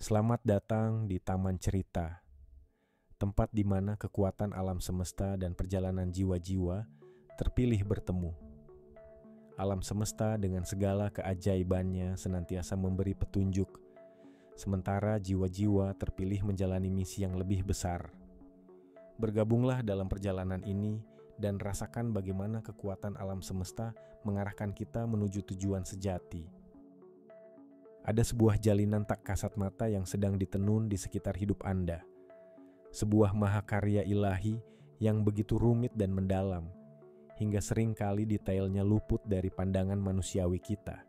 Selamat datang di Taman Cerita, tempat di mana kekuatan alam semesta dan perjalanan jiwa-jiwa terpilih bertemu. Alam semesta dengan segala keajaibannya senantiasa memberi petunjuk, sementara jiwa-jiwa terpilih menjalani misi yang lebih besar. Bergabunglah dalam perjalanan ini dan rasakan bagaimana kekuatan alam semesta mengarahkan kita menuju tujuan sejati. Ada sebuah jalinan tak kasat mata yang sedang ditenun di sekitar hidup Anda. Sebuah mahakarya ilahi yang begitu rumit dan mendalam, hingga sering kali detailnya luput dari pandangan manusiawi kita.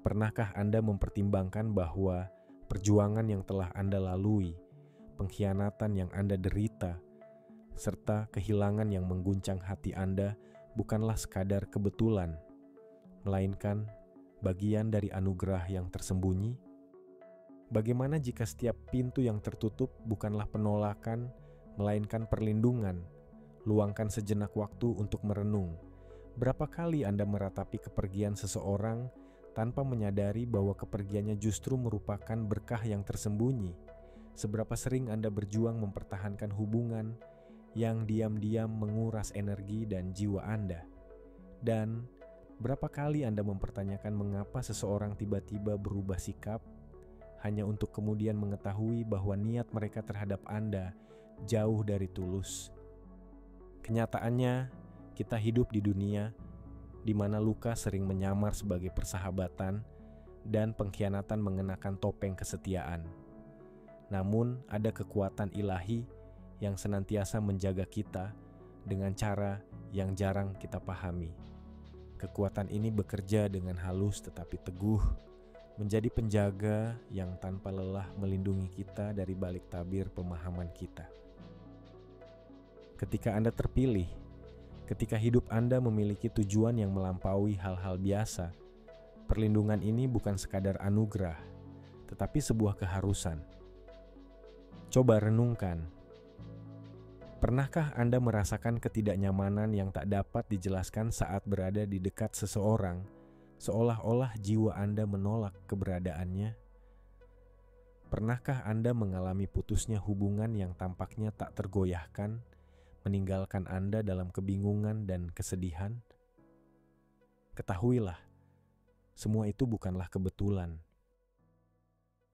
Pernahkah Anda mempertimbangkan bahwa perjuangan yang telah Anda lalui, pengkhianatan yang Anda derita, serta kehilangan yang mengguncang hati Anda bukanlah sekadar kebetulan, melainkan bagian dari anugerah yang tersembunyi? Bagaimana jika setiap pintu yang tertutup bukanlah penolakan, melainkan perlindungan? Luangkan sejenak waktu untuk merenung. Berapa kali Anda meratapi kepergian seseorang tanpa menyadari bahwa kepergiannya justru merupakan berkah yang tersembunyi? Seberapa sering Anda berjuang mempertahankan hubungan yang diam-diam menguras energi dan jiwa Anda? Dan berapa kali Anda mempertanyakan mengapa seseorang tiba-tiba berubah sikap hanya untuk kemudian mengetahui bahwa niat mereka terhadap Anda jauh dari tulus? Kenyataannya, kita hidup di dunia di mana luka sering menyamar sebagai persahabatan dan pengkhianatan mengenakan topeng kesetiaan. Namun, ada kekuatan ilahi yang senantiasa menjaga kita dengan cara yang jarang kita pahami. Kekuatan ini bekerja dengan halus tetapi teguh, menjadi penjaga yang tanpa lelah melindungi kita dari balik tabir pemahaman kita. Ketika Anda terpilih, ketika hidup Anda memiliki tujuan yang melampaui hal-hal biasa, perlindungan ini bukan sekadar anugerah, tetapi sebuah keharusan. Coba renungkan. Pernahkah Anda merasakan ketidaknyamanan yang tak dapat dijelaskan saat berada di dekat seseorang, seolah-olah jiwa Anda menolak keberadaannya? Pernahkah Anda mengalami putusnya hubungan yang tampaknya tak tergoyahkan, meninggalkan Anda dalam kebingungan dan kesedihan? Ketahuilah, semua itu bukanlah kebetulan.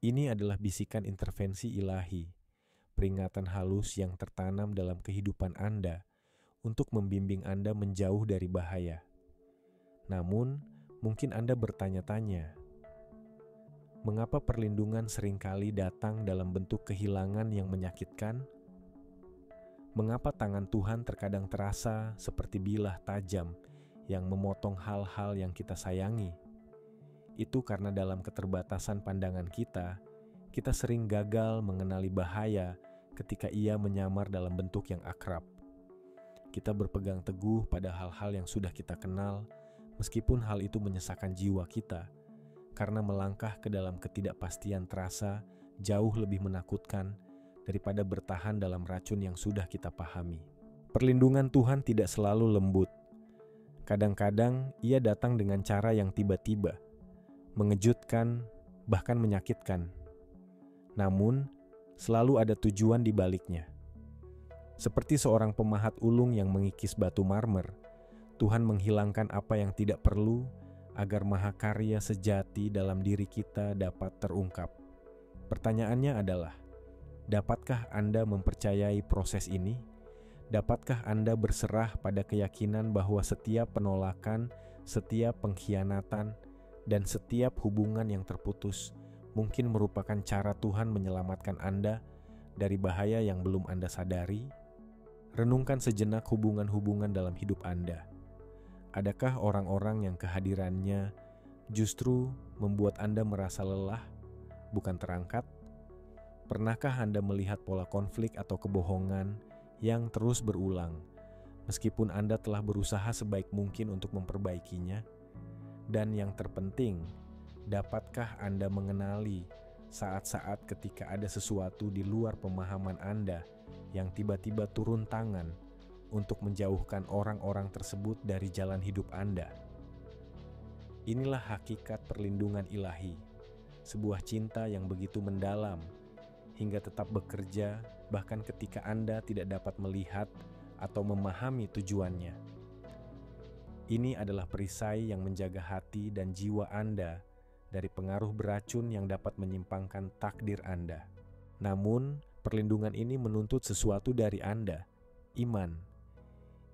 Ini adalah bisikan intervensi ilahi, peringatan halus yang tertanam dalam kehidupan Anda untuk membimbing Anda menjauh dari bahaya. Namun, mungkin Anda bertanya-tanya, mengapa perlindungan seringkali datang dalam bentuk kehilangan yang menyakitkan? Mengapa tangan Tuhan terkadang terasa seperti bilah tajam yang memotong hal-hal yang kita sayangi? Itu karena dalam keterbatasan pandangan kita sering gagal mengenali bahaya ketika ia menyamar dalam bentuk yang akrab. Kita berpegang teguh pada hal-hal yang sudah kita kenal, meskipun hal itu menyesakan jiwa kita, karena melangkah ke dalam ketidakpastian terasa jauh lebih menakutkan daripada bertahan dalam racun yang sudah kita pahami. Perlindungan Tuhan tidak selalu lembut. Kadang-kadang ia datang dengan cara yang tiba-tiba, mengejutkan, bahkan menyakitkan. Namun, selalu ada tujuan di baliknya. Seperti seorang pemahat ulung yang mengikis batu marmer, Tuhan menghilangkan apa yang tidak perlu agar mahakarya sejati dalam diri kita dapat terungkap. Pertanyaannya adalah, dapatkah Anda mempercayai proses ini? Dapatkah Anda berserah pada keyakinan bahwa setiap penolakan, setiap pengkhianatan, dan setiap hubungan yang terputus mungkin merupakan cara Tuhan menyelamatkan Anda dari bahaya yang belum Anda sadari? Renungkan sejenak hubungan-hubungan dalam hidup Anda. Adakah orang-orang yang kehadirannya justru membuat Anda merasa lelah, bukan terangkat? Pernahkah Anda melihat pola konflik atau kebohongan yang terus berulang, meskipun Anda telah berusaha sebaik mungkin untuk memperbaikinya? Dan yang terpenting, dapatkah Anda mengenali saat-saat ketika ada sesuatu di luar pemahaman Anda yang tiba-tiba turun tangan untuk menjauhkan orang-orang tersebut dari jalan hidup Anda? Inilah hakikat perlindungan ilahi. sebuah cinta yang begitu mendalam hingga tetap bekerja bahkan ketika Anda tidak dapat melihat atau memahami tujuannya. Ini adalah perisai yang menjaga hati dan jiwa Anda dari pengaruh beracun yang dapat menyimpangkan takdir Anda. Namun, perlindungan ini menuntut sesuatu dari Anda, iman.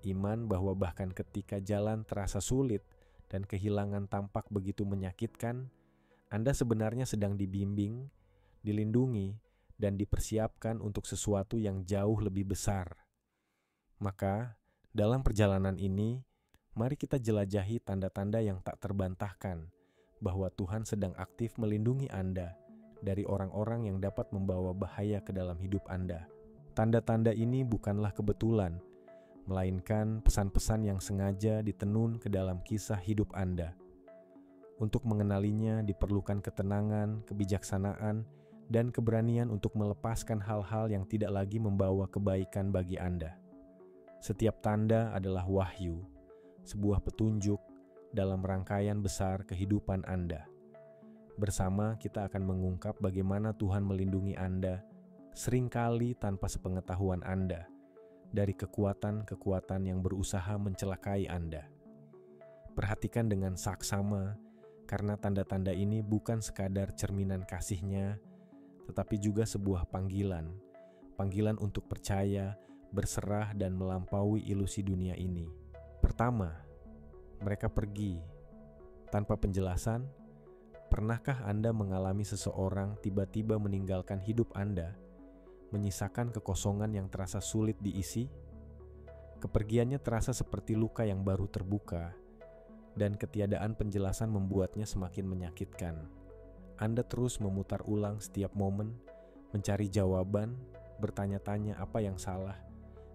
Iman bahwa bahkan ketika jalan terasa sulit dan kehilangan tampak begitu menyakitkan, Anda sebenarnya sedang dibimbing, dilindungi, dan dipersiapkan untuk sesuatu yang jauh lebih besar. Maka, dalam perjalanan ini, mari kita jelajahi tanda-tanda yang tak terbantahkan bahwa Tuhan sedang aktif melindungi Anda dari orang-orang yang dapat membawa bahaya ke dalam hidup Anda. Tanda-tanda ini bukanlah kebetulan, melainkan pesan-pesan yang sengaja ditenun ke dalam kisah hidup Anda. Untuk mengenalinya diperlukan ketenangan, kebijaksanaan, dan keberanian untuk melepaskan hal-hal yang tidak lagi membawa kebaikan bagi Anda. Setiap tanda adalah wahyu, sebuah petunjuk dalam rangkaian besar kehidupan Anda. Bersama kita akan mengungkap bagaimana Tuhan melindungi Anda, seringkali tanpa sepengetahuan Anda, dari kekuatan-kekuatan yang berusaha mencelakai Anda. Perhatikan dengan saksama, karena tanda-tanda ini bukan sekadar cerminan kasih-Nya, tetapi juga sebuah panggilan untuk percaya, berserah, dan melampaui ilusi dunia ini. Pertama, mereka pergi. Tanpa penjelasan, pernahkah Anda mengalami seseorang tiba-tiba meninggalkan hidup Anda, menyisakan kekosongan yang terasa sulit diisi? Kepergiannya terasa seperti luka yang baru terbuka, dan ketiadaan penjelasan membuatnya semakin menyakitkan. Anda terus memutar ulang setiap momen, mencari jawaban, bertanya-tanya apa yang salah,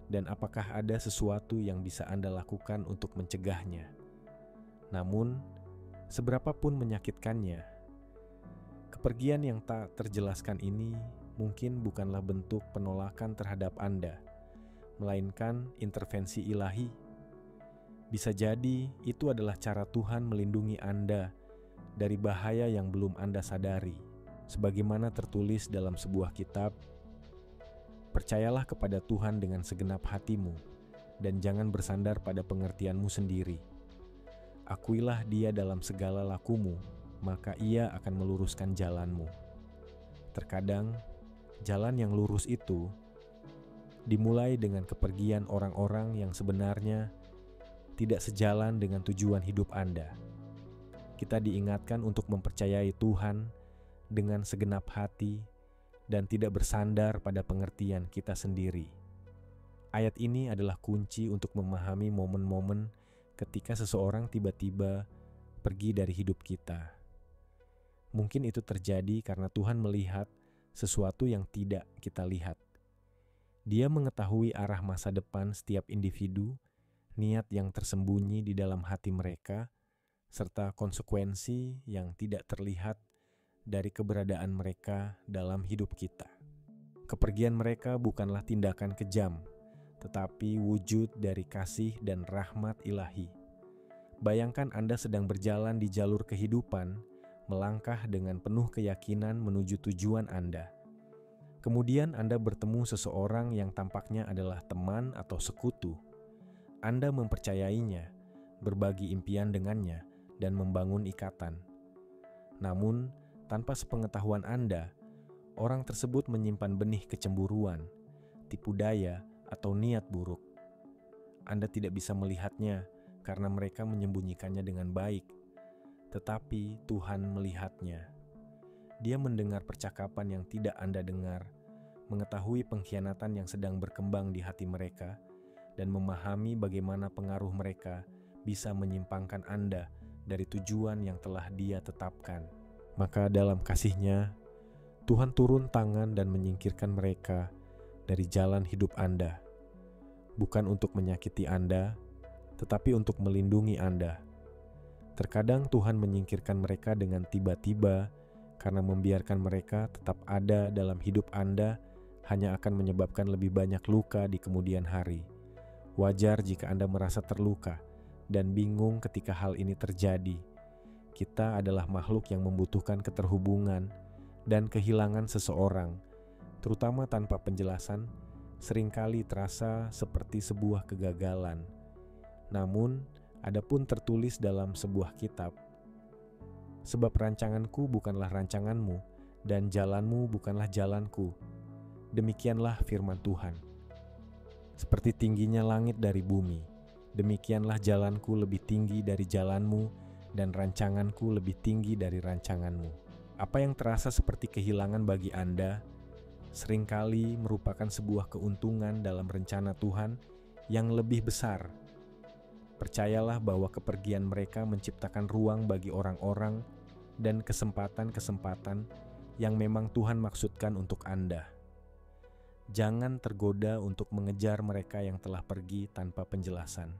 dan apakah ada sesuatu yang bisa Anda lakukan untuk mencegahnya. Namun, seberapapun menyakitkannya, kepergian yang tak terjelaskan ini mungkin bukanlah bentuk penolakan terhadap Anda, melainkan intervensi ilahi. Bisa jadi itu adalah cara Tuhan melindungi Anda dari bahaya yang belum Anda sadari. Sebagaimana tertulis dalam sebuah kitab, percayalah kepada Tuhan dengan segenap hatimu dan jangan bersandar pada pengertianmu sendiri. Akuilah Dia dalam segala lakumu, maka Ia akan meluruskan jalanmu. Terkadang, jalan yang lurus itu dimulai dengan kepergian orang-orang yang sebenarnya tidak sejalan dengan tujuan hidup Anda. Kita diingatkan untuk mempercayai Tuhan dengan segenap hati dan tidak bersandar pada pengertian kita sendiri. Ayat ini adalah kunci untuk memahami momen-momen ketika seseorang tiba-tiba pergi dari hidup kita. Mungkin itu terjadi karena Tuhan melihat sesuatu yang tidak kita lihat. Dia mengetahui arah masa depan setiap individu, niat yang tersembunyi di dalam hati mereka, serta konsekuensi yang tidak terlihat dari keberadaan mereka dalam hidup kita. Kepergian mereka bukanlah tindakan kejam, tetapi wujud dari kasih dan rahmat ilahi. Bayangkan Anda sedang berjalan di jalur kehidupan, melangkah dengan penuh keyakinan menuju tujuan Anda. Kemudian Anda bertemu seseorang yang tampaknya adalah teman atau sekutu. Anda mempercayainya, berbagi impian dengannya, dan membangun ikatan. Namun, tanpa sepengetahuan Anda, orang tersebut menyimpan benih kecemburuan, tipu daya, atau niat buruk. Anda tidak bisa melihatnya karena mereka menyembunyikannya dengan baik, tetapi Tuhan melihatnya. Dia mendengar percakapan yang tidak Anda dengar, mengetahui pengkhianatan yang sedang berkembang di hati mereka, dan memahami bagaimana pengaruh mereka bisa menyimpangkan Anda dari tujuan yang telah Dia tetapkan. Maka dalam kasih-Nya, Tuhan turun tangan dan menyingkirkan mereka dari jalan hidup Anda, bukan untuk menyakiti Anda, tetapi untuk melindungi Anda. Terkadang Tuhan menyingkirkan mereka dengan tiba-tiba karena membiarkan mereka tetap ada dalam hidup Anda hanya akan menyebabkan lebih banyak luka di kemudian hari. Wajar jika Anda merasa terluka dan bingung ketika hal ini terjadi, Kita adalah makhluk yang membutuhkan keterhubungan, dan kehilangan seseorang, terutama tanpa penjelasan, seringkali terasa seperti sebuah kegagalan. Namun, adapun tertulis dalam sebuah kitab, "Sebab rancanganku bukanlah rancanganmu, dan jalanmu bukanlah jalanku. Demikianlah firman Tuhan. Seperti tingginya langit dari bumi, demikianlah jalanku lebih tinggi dari jalanmu, dan rancanganku lebih tinggi dari rancanganmu." Apa yang terasa seperti kehilangan bagi Anda, seringkali merupakan sebuah keuntungan dalam rencana Tuhan yang lebih besar. Percayalah bahwa kepergian mereka menciptakan ruang bagi orang-orang dan kesempatan-kesempatan yang memang Tuhan maksudkan untuk Anda. Jangan tergoda untuk mengejar mereka yang telah pergi tanpa penjelasan.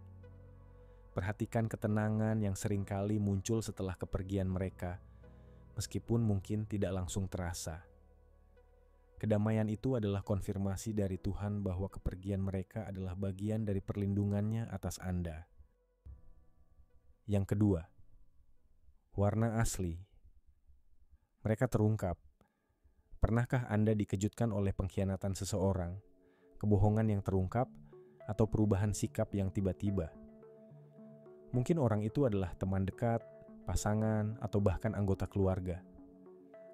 Perhatikan ketenangan yang seringkali muncul setelah kepergian mereka, meskipun mungkin tidak langsung terasa. Kedamaian itu adalah konfirmasi dari Tuhan bahwa kepergian mereka adalah bagian dari perlindungannya atas Anda. Yang kedua, warna asli. Mereka terungkap. Pernahkah Anda dikejutkan oleh pengkhianatan seseorang, kebohongan yang terungkap, atau perubahan sikap yang tiba-tiba? Mungkin orang itu adalah teman dekat, pasangan, atau bahkan anggota keluarga.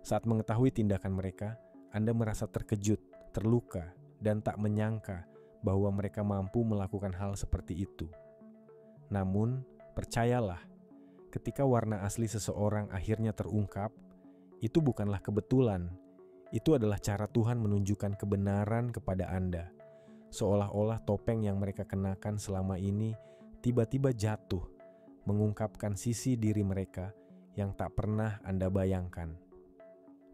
Saat mengetahui tindakan mereka, Anda merasa terkejut, terluka, dan tak menyangka bahwa mereka mampu melakukan hal seperti itu. Namun, percayalah, ketika warna asli seseorang akhirnya terungkap, itu bukanlah kebetulan. Itu adalah cara Tuhan menunjukkan kebenaran kepada Anda. Seolah-olah topeng yang mereka kenakan selama ini tiba-tiba jatuh, mengungkapkan sisi diri mereka yang tak pernah Anda bayangkan.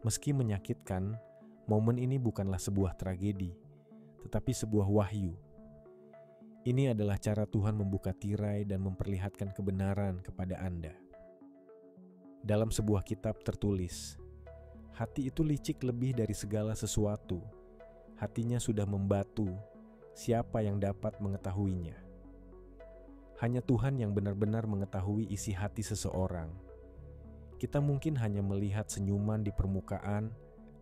Meski menyakitkan, momen ini bukanlah sebuah tragedi, tetapi sebuah wahyu. Ini adalah cara Tuhan membuka tirai dan memperlihatkan kebenaran kepada Anda. Dalam sebuah kitab tertulis, "Hati itu licik lebih dari segala sesuatu. Hatinya sudah membatu, siapa yang dapat mengetahuinya?" Hanya Tuhan yang benar-benar mengetahui isi hati seseorang. Kita mungkin hanya melihat senyuman di permukaan,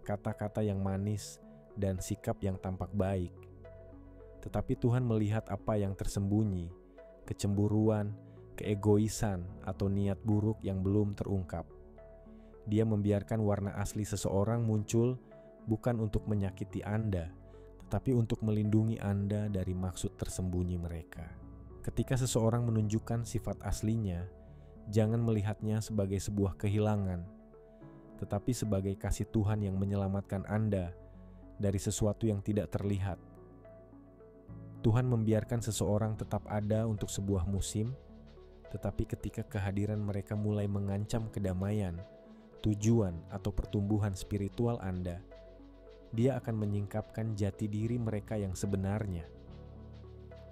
kata-kata yang manis, dan sikap yang tampak baik. Tetapi Tuhan melihat apa yang tersembunyi, kecemburuan, keegoisan, atau niat buruk yang belum terungkap. Dia membiarkan warna asli seseorang muncul bukan untuk menyakiti Anda, tetapi untuk melindungi Anda dari maksud tersembunyi mereka. Ketika seseorang menunjukkan sifat aslinya, jangan melihatnya sebagai sebuah kehilangan, tetapi sebagai kasih Tuhan yang menyelamatkan Anda dari sesuatu yang tidak terlihat. Tuhan membiarkan seseorang tetap ada untuk sebuah musim, tetapi ketika kehadiran mereka mulai mengancam kedamaian, tujuan, atau pertumbuhan spiritual Anda, Dia akan menyingkapkan jati diri mereka yang sebenarnya.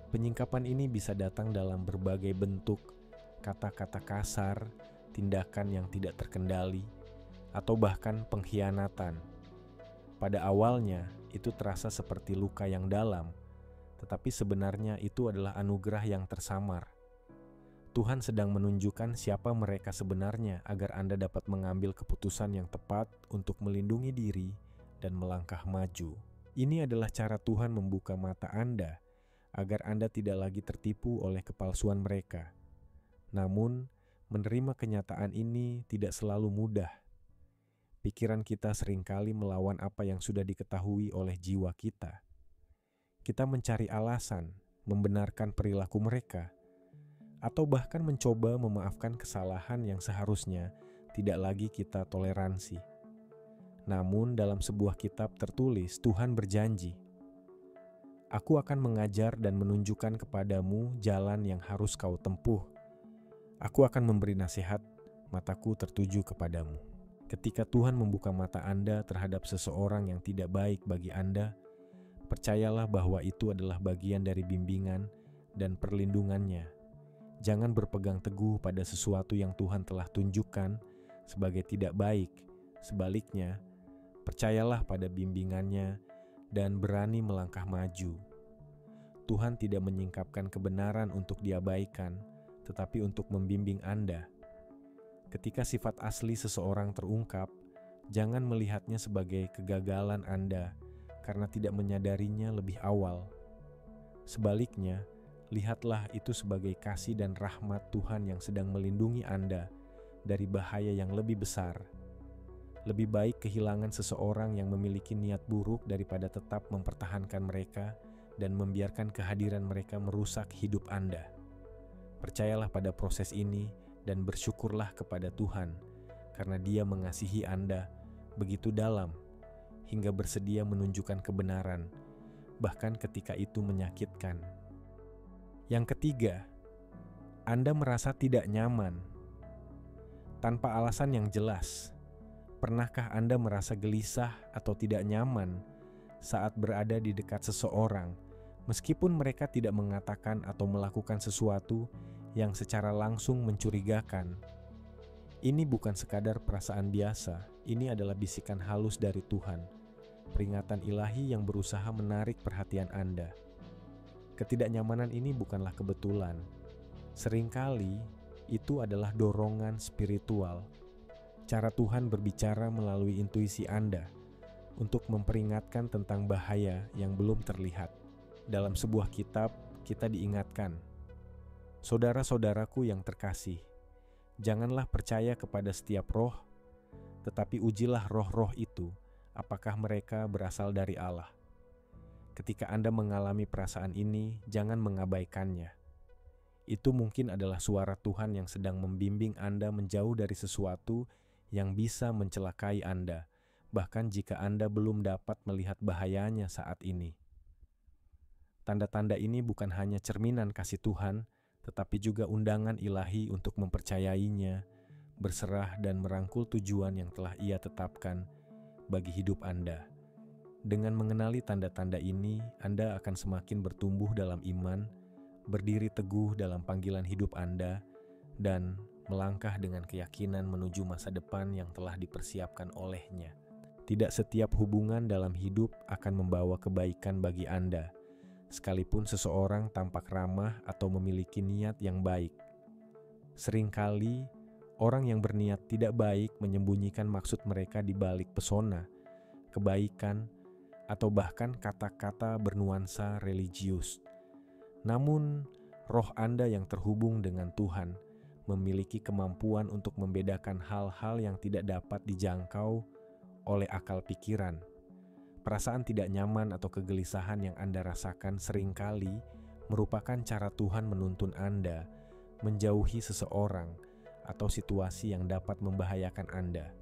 Penyingkapan ini bisa datang dalam berbagai bentuk, kata-kata kasar, tindakan yang tidak terkendali, atau bahkan pengkhianatan. Pada awalnya, itu terasa seperti luka yang dalam, tetapi sebenarnya itu adalah anugerah yang tersamar. Tuhan sedang menunjukkan siapa mereka sebenarnya agar Anda dapat mengambil keputusan yang tepat untuk melindungi diri dan melangkah maju. Ini adalah cara Tuhan membuka mata Anda agar Anda tidak lagi tertipu oleh kepalsuan mereka. Namun, menerima kenyataan ini tidak selalu mudah. Pikiran kita seringkali melawan apa yang sudah diketahui oleh jiwa kita. Kita mencari alasan, membenarkan perilaku mereka, atau bahkan mencoba memaafkan kesalahan yang seharusnya tidak lagi kita toleransi. Namun dalam sebuah kitab tertulis, Tuhan berjanji, "Aku akan mengajar dan menunjukkan kepadamu jalan yang harus kau tempuh. Aku akan memberi nasihat, mataku tertuju kepadamu." Ketika Tuhan membuka mata Anda terhadap seseorang yang tidak baik bagi Anda, percayalah bahwa itu adalah bagian dari bimbingan dan perlindungannya. Jangan berpegang teguh pada sesuatu yang Tuhan telah tunjukkan sebagai tidak baik. Sebaliknya, percayalah pada bimbingannya dan berani melangkah maju. Tuhan tidak menyingkapkan kebenaran untuk diabaikan, tetapi untuk membimbing Anda. Ketika sifat asli seseorang terungkap, jangan melihatnya sebagai kegagalan Anda karena tidak menyadarinya lebih awal. Sebaliknya, lihatlah itu sebagai kasih dan rahmat Tuhan yang sedang melindungi Anda dari bahaya yang lebih besar. Lebih baik kehilangan seseorang yang memiliki niat buruk daripada tetap mempertahankan mereka dan membiarkan kehadiran mereka merusak hidup Anda. Percayalah pada proses ini dan bersyukurlah kepada Tuhan karena Dia mengasihi Anda begitu dalam hingga bersedia menunjukkan kebenaran, bahkan ketika itu menyakitkan. Yang ketiga, Anda merasa tidak nyaman. Tanpa alasan yang jelas, pernahkah Anda merasa gelisah atau tidak nyaman saat berada di dekat seseorang, meskipun mereka tidak mengatakan atau melakukan sesuatu yang secara langsung mencurigakan? Ini bukan sekadar perasaan biasa, ini adalah bisikan halus dari Tuhan, peringatan ilahi yang berusaha menarik perhatian Anda. Ketidaknyamanan ini bukanlah kebetulan. Seringkali itu adalah dorongan spiritual. Cara Tuhan berbicara melalui intuisi Anda untuk memperingatkan tentang bahaya yang belum terlihat. Dalam sebuah kitab, kita diingatkan, "Saudara-saudaraku yang terkasih, janganlah percaya kepada setiap roh, tetapi ujilah roh-roh itu, apakah mereka berasal dari Allah." Ketika Anda mengalami perasaan ini, jangan mengabaikannya. Itu mungkin adalah suara Tuhan yang sedang membimbing Anda menjauh dari sesuatu yang bisa mencelakai Anda, bahkan jika Anda belum dapat melihat bahayanya saat ini. Tanda-tanda ini bukan hanya cerminan kasih Tuhan, tetapi juga undangan ilahi untuk mempercayainya, berserah dan merangkul tujuan yang telah Ia tetapkan bagi hidup Anda. Dengan mengenali tanda-tanda ini, Anda akan semakin bertumbuh dalam iman, berdiri teguh dalam panggilan hidup Anda, dan melangkah dengan keyakinan menuju masa depan yang telah dipersiapkan oleh-Nya. Tidak setiap hubungan dalam hidup akan membawa kebaikan bagi Anda, sekalipun seseorang tampak ramah atau memiliki niat yang baik. Seringkali, orang yang berniat tidak baik menyembunyikan maksud mereka di balik pesona, kebaikan, atau bahkan kata-kata bernuansa religius. Namun, roh Anda yang terhubung dengan Tuhan memiliki kemampuan untuk membedakan hal-hal yang tidak dapat dijangkau oleh akal pikiran. Perasaan tidak nyaman atau kegelisahan yang Anda rasakan seringkali merupakan cara Tuhan menuntun Anda menjauhi seseorang atau situasi yang dapat membahayakan Anda.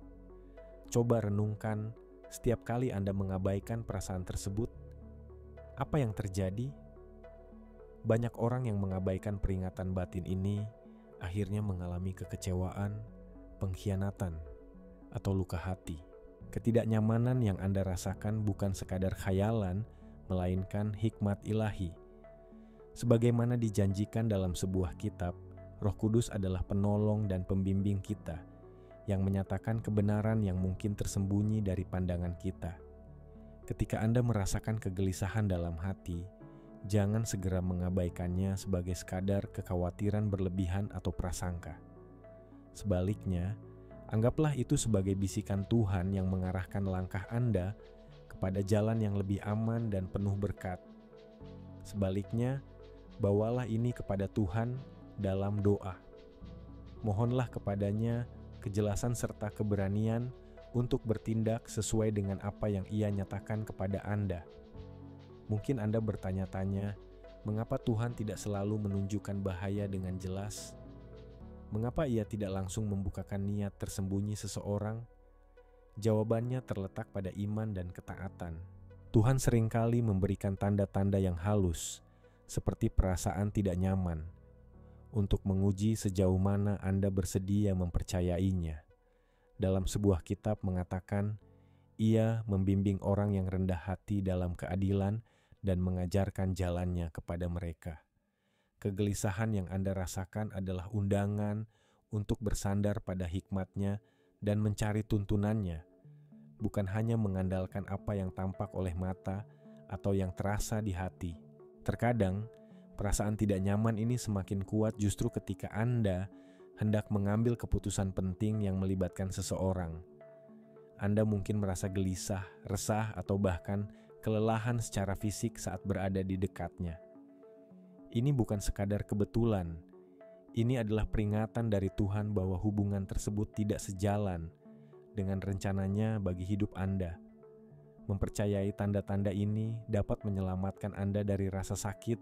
Coba renungkan, setiap kali Anda mengabaikan perasaan tersebut, apa yang terjadi? Banyak orang yang mengabaikan peringatan batin ini akhirnya mengalami kekecewaan, pengkhianatan, atau luka hati. Ketidaknyamanan yang Anda rasakan bukan sekadar khayalan, melainkan hikmat ilahi. Sebagaimana dijanjikan dalam sebuah kitab, Roh Kudus adalah penolong dan pembimbing kita yang menyatakan kebenaran yang mungkin tersembunyi dari pandangan kita. Ketika Anda merasakan kegelisahan dalam hati, jangan segera mengabaikannya sebagai sekadar kekhawatiran berlebihan atau prasangka. Sebaliknya, anggaplah itu sebagai bisikan Tuhan yang mengarahkan langkah Anda kepada jalan yang lebih aman dan penuh berkat. Sebaliknya, bawalah ini kepada Tuhan dalam doa. Mohonlah kepadanya kejelasan serta keberanian untuk bertindak sesuai dengan apa yang Ia nyatakan kepada Anda. Mungkin Anda bertanya-tanya, mengapa Tuhan tidak selalu menunjukkan bahaya dengan jelas? Mengapa Ia tidak langsung membukakan niat tersembunyi seseorang? Jawabannya terletak pada iman dan ketaatan. Tuhan seringkali memberikan tanda-tanda yang halus, seperti perasaan tidak nyaman, untuk menguji sejauh mana Anda bersedia mempercayainya. Dalam sebuah kitab mengatakan, Ia membimbing orang yang rendah hati dalam keadilan dan mengajarkan jalannya kepada mereka. Kegelisahan yang Anda rasakan adalah undangan untuk bersandar pada hikmat-Nya dan mencari tuntunannya, bukan hanya mengandalkan apa yang tampak oleh mata atau yang terasa di hati. Terkadang, perasaan tidak nyaman ini semakin kuat justru ketika Anda hendak mengambil keputusan penting yang melibatkan seseorang. Anda mungkin merasa gelisah, resah, atau bahkan kelelahan secara fisik saat berada di dekatnya. Ini bukan sekadar kebetulan. Ini adalah peringatan dari Tuhan bahwa hubungan tersebut tidak sejalan dengan rencananya bagi hidup Anda. Mempercayai tanda-tanda ini dapat menyelamatkan Anda dari rasa sakit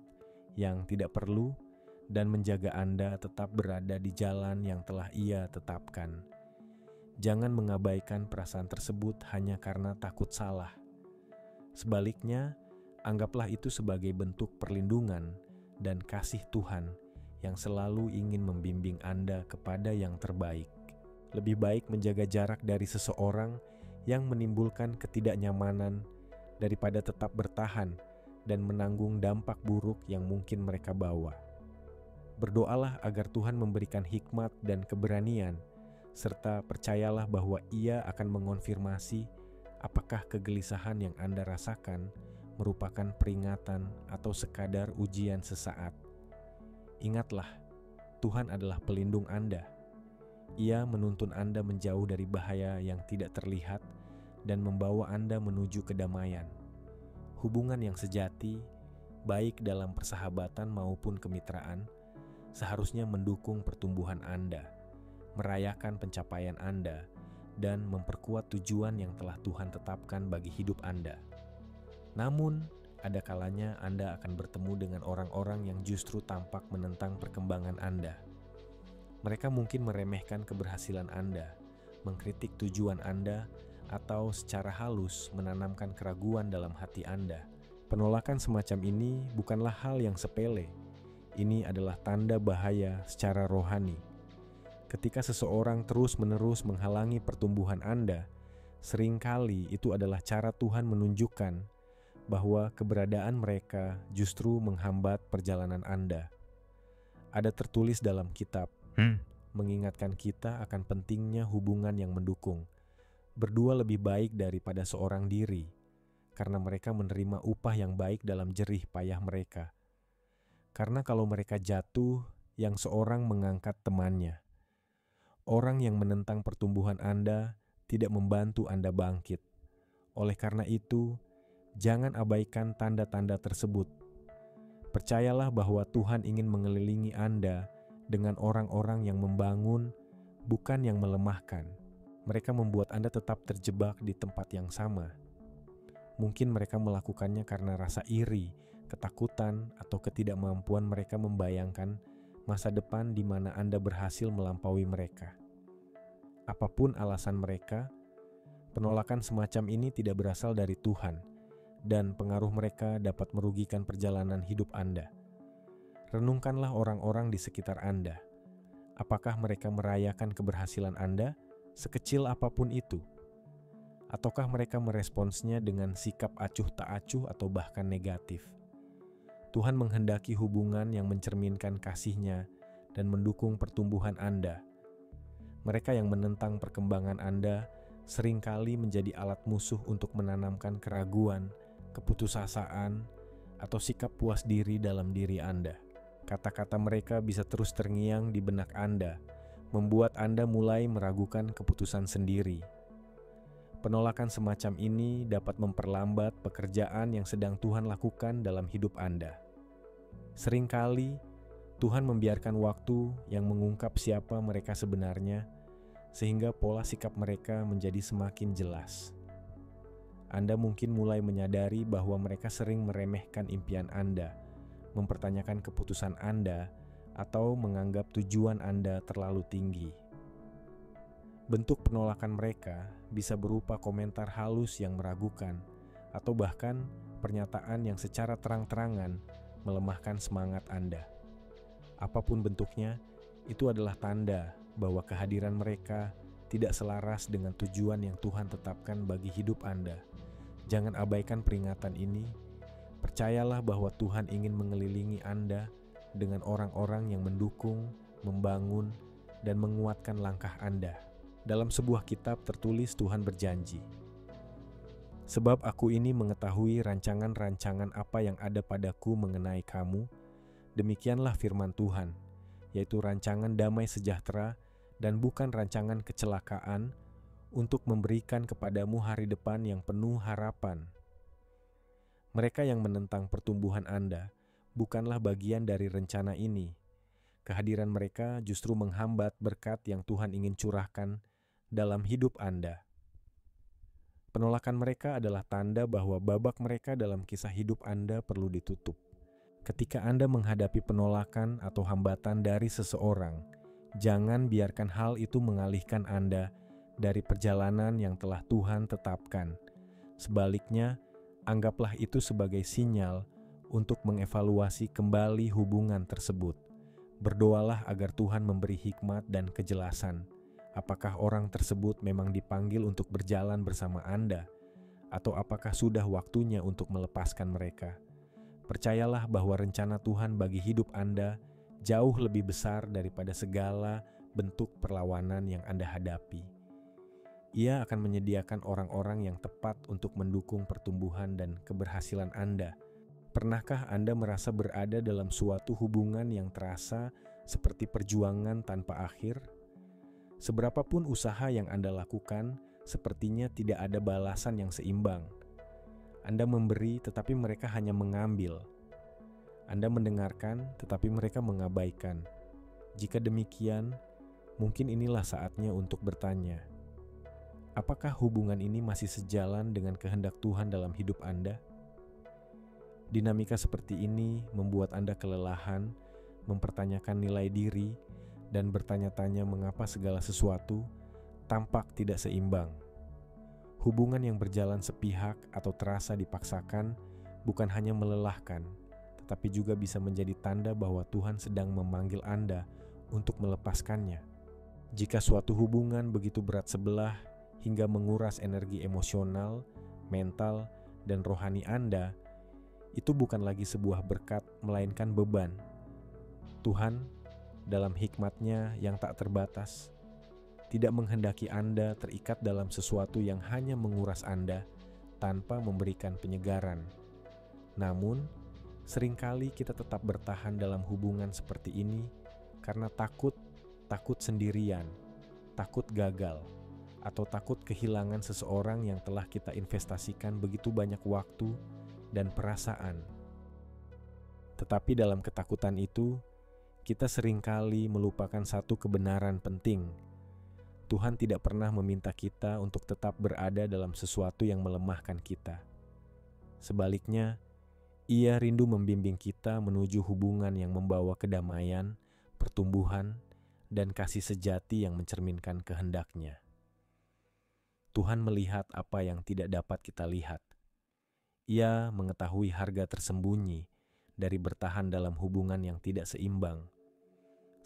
yang tidak perlu dan menjaga Anda tetap berada di jalan yang telah Ia tetapkan. Jangan mengabaikan perasaan tersebut hanya karena takut salah. Sebaliknya, anggaplah itu sebagai bentuk perlindungan dan kasih Tuhan yang selalu ingin membimbing Anda kepada yang terbaik. Lebih baik menjaga jarak dari seseorang yang menimbulkan ketidaknyamanan daripada tetap bertahan dan menanggung dampak buruk yang mungkin mereka bawa. Berdoalah agar Tuhan memberikan hikmat dan keberanian, serta percayalah bahwa Ia akan mengonfirmasi apakah kegelisahan yang Anda rasakan merupakan peringatan atau sekadar ujian sesaat. Ingatlah, Tuhan adalah pelindung Anda. Ia menuntun Anda menjauh dari bahaya yang tidak terlihat dan membawa Anda menuju kedamaian. Hubungan yang sejati, baik dalam persahabatan maupun kemitraan, seharusnya mendukung pertumbuhan Anda, merayakan pencapaian Anda, dan memperkuat tujuan yang telah Tuhan tetapkan bagi hidup Anda. Namun, ada kalanya Anda akan bertemu dengan orang-orang yang justru tampak menentang perkembangan Anda. Mereka mungkin meremehkan keberhasilan Anda, mengkritik tujuan Anda, atau secara halus menanamkan keraguan dalam hati Anda. Penolakan semacam ini bukanlah hal yang sepele. Ini adalah tanda bahaya secara rohani. Ketika seseorang terus-menerus menghalangi pertumbuhan Anda, seringkali itu adalah cara Tuhan menunjukkan bahwa keberadaan mereka justru menghambat perjalanan Anda. Ada tertulis dalam kitab, mengingatkan kita akan pentingnya hubungan yang mendukung. Berdua lebih baik daripada seorang diri, karena mereka menerima upah yang baik dalam jerih payah mereka. Karena kalau mereka jatuh, yang seorang mengangkat temannya. Orang yang menentang pertumbuhan Anda tidak membantu Anda bangkit. Oleh karena itu, jangan abaikan tanda-tanda tersebut. Percayalah bahwa Tuhan ingin mengelilingi Anda dengan orang-orang yang membangun, bukan yang melemahkan. Mereka membuat Anda tetap terjebak di tempat yang sama. Mungkin mereka melakukannya karena rasa iri, ketakutan, atau ketidakmampuan mereka membayangkan masa depan di mana Anda berhasil melampaui mereka. Apapun alasan mereka, penolakan semacam ini tidak berasal dari Tuhan, dan pengaruh mereka dapat merugikan perjalanan hidup Anda. Renungkanlah orang-orang di sekitar Anda. Apakah mereka merayakan keberhasilan Anda, sekecil apapun itu? Ataukah mereka meresponsnya dengan sikap acuh tak acuh atau bahkan negatif? Tuhan menghendaki hubungan yang mencerminkan kasih-Nya dan mendukung pertumbuhan Anda. Mereka yang menentang perkembangan Anda seringkali menjadi alat musuh untuk menanamkan keraguan, keputusasaan, atau sikap puas diri dalam diri Anda. Kata-kata mereka bisa terus terngiang di benak Anda, membuat Anda mulai meragukan keputusan sendiri. Penolakan semacam ini dapat memperlambat pekerjaan yang sedang Tuhan lakukan dalam hidup Anda. Seringkali Tuhan membiarkan waktu yang mengungkap siapa mereka sebenarnya, sehingga pola sikap mereka menjadi semakin jelas. Anda mungkin mulai menyadari bahwa mereka sering meremehkan impian Anda, mempertanyakan keputusan Anda, atau menganggap tujuan Anda terlalu tinggi. Bentuk penolakan mereka bisa berupa komentar halus yang meragukan, atau bahkan pernyataan yang secara terang-terangan melemahkan semangat Anda. Apapun bentuknya, itu adalah tanda bahwa kehadiran mereka tidak selaras dengan tujuan yang Tuhan tetapkan bagi hidup Anda. Jangan abaikan peringatan ini. Percayalah bahwa Tuhan ingin mengelilingi Anda dengan orang-orang yang mendukung, membangun, dan menguatkan langkah Anda. Dalam sebuah kitab tertulis Tuhan berjanji, "Sebab aku ini mengetahui rancangan-rancangan apa yang ada padaku mengenai kamu, demikianlah firman Tuhan, yaitu rancangan damai sejahtera dan bukan rancangan kecelakaan, untuk memberikan kepadamu hari depan yang penuh harapan. Mereka yang menentang pertumbuhan Anda bukanlah bagian dari rencana ini. Kehadiran mereka justru menghambat berkat yang Tuhan ingin curahkan dalam hidup Anda. Penolakan mereka adalah tanda bahwa babak mereka dalam kisah hidup Anda perlu ditutup. Ketika Anda menghadapi penolakan atau hambatan dari seseorang, jangan biarkan hal itu mengalihkan Anda dari perjalanan yang telah Tuhan tetapkan. Sebaliknya, anggaplah itu sebagai sinyal untuk mengevaluasi kembali hubungan tersebut. Berdoalah agar Tuhan memberi hikmat dan kejelasan. Apakah orang tersebut memang dipanggil untuk berjalan bersama Anda, atau apakah sudah waktunya untuk melepaskan mereka? Percayalah bahwa rencana Tuhan bagi hidup Anda jauh lebih besar daripada segala bentuk perlawanan yang Anda hadapi. Ia akan menyediakan orang-orang yang tepat untuk mendukung pertumbuhan dan keberhasilan Anda. Pernahkah Anda merasa berada dalam suatu hubungan yang terasa seperti perjuangan tanpa akhir? Seberapapun usaha yang Anda lakukan, sepertinya tidak ada balasan yang seimbang. Anda memberi, tetapi mereka hanya mengambil. Anda mendengarkan, tetapi mereka mengabaikan. Jika demikian, mungkin inilah saatnya untuk bertanya, apakah hubungan ini masih sejalan dengan kehendak Tuhan dalam hidup Anda? Dinamika seperti ini membuat Anda kelelahan, mempertanyakan nilai diri, dan bertanya-tanya mengapa segala sesuatu tampak tidak seimbang. Hubungan yang berjalan sepihak atau terasa dipaksakan bukan hanya melelahkan, tetapi juga bisa menjadi tanda bahwa Tuhan sedang memanggil Anda untuk melepaskannya. Jika suatu hubungan begitu berat sebelah hingga menguras energi emosional, mental, dan rohani Anda, itu bukan lagi sebuah berkat, melainkan beban. Tuhan, dalam hikmat-Nya yang tak terbatas, tidak menghendaki Anda terikat dalam sesuatu yang hanya menguras Anda tanpa memberikan penyegaran. Namun, seringkali kita tetap bertahan dalam hubungan seperti ini karena takut sendirian, takut gagal, atau takut kehilangan seseorang yang telah kita investasikan begitu banyak waktu dan perasaan. Tetapi dalam ketakutan itu, kita seringkali melupakan satu kebenaran penting. Tuhan tidak pernah meminta kita untuk tetap berada dalam sesuatu yang melemahkan kita. Sebaliknya, Ia rindu membimbing kita menuju hubungan yang membawa kedamaian, pertumbuhan, dan kasih sejati yang mencerminkan kehendak-Nya. Tuhan melihat apa yang tidak dapat kita lihat. Ia mengetahui harga tersembunyi dari bertahan dalam hubungan yang tidak seimbang.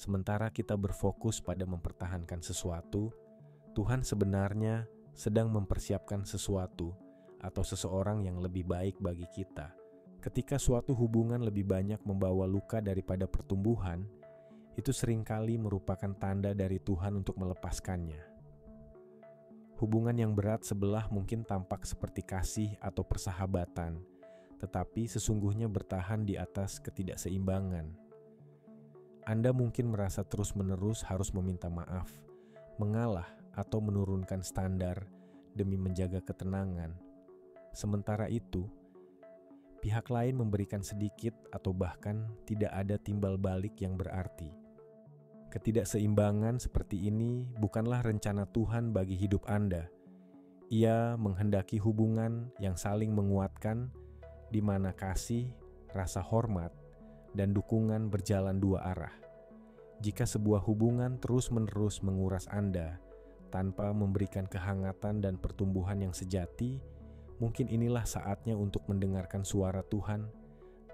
Sementara kita berfokus pada mempertahankan sesuatu, Tuhan sebenarnya sedang mempersiapkan sesuatu atau seseorang yang lebih baik bagi kita. Ketika suatu hubungan lebih banyak membawa luka daripada pertumbuhan, itu seringkali merupakan tanda dari Tuhan untuk melepaskannya. Hubungan yang berat sebelah mungkin tampak seperti kasih atau persahabatan, tetapi sesungguhnya bertahan di atas ketidakseimbangan. Anda mungkin merasa terus-menerus harus meminta maaf, mengalah, atau menurunkan standar demi menjaga ketenangan. Sementara itu, pihak lain memberikan sedikit atau bahkan tidak ada timbal balik yang berarti. Ketidakseimbangan seperti ini bukanlah rencana Tuhan bagi hidup Anda. Ia menghendaki hubungan yang saling menguatkan, di mana kasih, rasa hormat, dan dukungan berjalan dua arah. Jika sebuah hubungan terus-menerus menguras Anda tanpa memberikan kehangatan dan pertumbuhan yang sejati, mungkin inilah saatnya untuk mendengarkan suara Tuhan